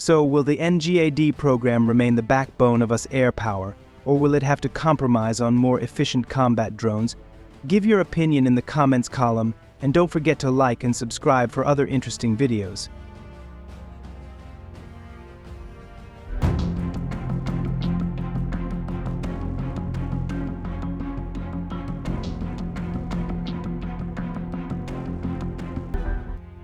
So, will the NGAD program remain the backbone of US air power, or will it have to compromise on more efficient combat drones? Give your opinion in the comments column, and don't forget to like and subscribe for other interesting videos.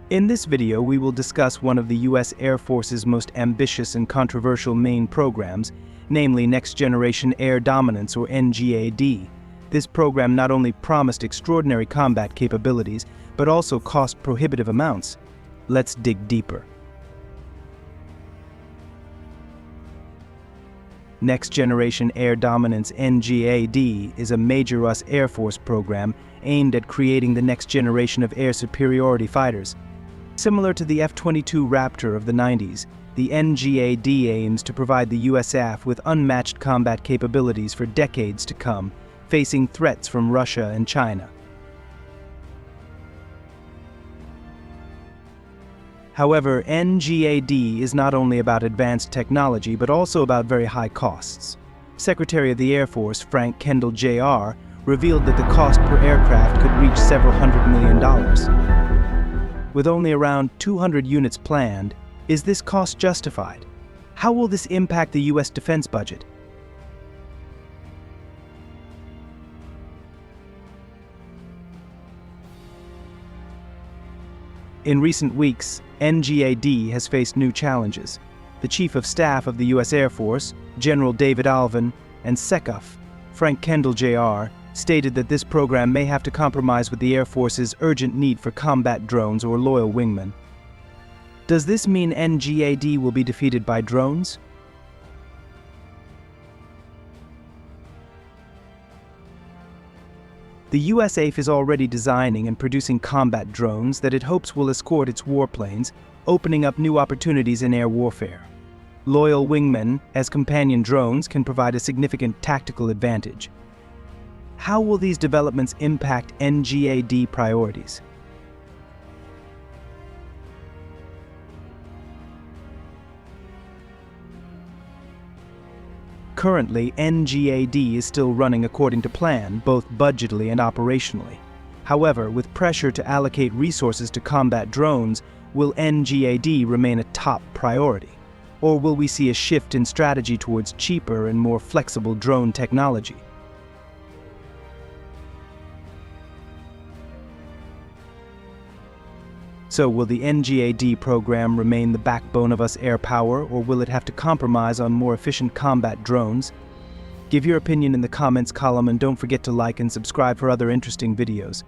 In this video, we will discuss one of the US Air Force's most ambitious and controversial main programs, namely Next Generation Air Dominance, or NGAD. This program not only promised extraordinary combat capabilities, but also cost prohibitive amounts. Let's dig deeper. Next Generation Air Dominance (NGAD) is a major US Air Force program aimed at creating the next generation of air superiority fighters. Similar to the F-22 Raptor of the 90s, the NGAD aims to provide the USAF with unmatched combat capabilities for decades to come, facing threats from Russia and China. However, NGAD is not only about advanced technology, but also about very high costs. Secretary of the Air Force, Franck Kendall Jr., revealed that the cost per aircraft could reach several $100 million. With only around 200 units planned, is this cost justified? How will this impact the US defense budget? In recent weeks, NGAD has faced new challenges. The Chief of Staff of the US Air Force, General David Allvin, and SecOf, Franck Kendall Jr., stated that this program may have to compromise with the Air Force's urgent need for combat drones or loyal wingmen. Does this mean NGAD will be defeated by drones? The USAF is already designing and producing combat drones that it hopes will escort its warplanes, opening up new opportunities in air warfare. Loyal wingmen, as companion drones, can provide a significant tactical advantage. How will these developments impact NGAD priorities? Currently, NGAD is still running according to plan, both budgetally and operationally. However, with pressure to allocate resources to combat drones, will NGAD remain a top priority? Or will we see a shift in strategy towards cheaper and more flexible drone technology? So, will the NGAD program remain the backbone of US air power, or will it have to compromise on more efficient combat drones? Give your opinion in the comments column, and don't forget to like and subscribe for other interesting videos.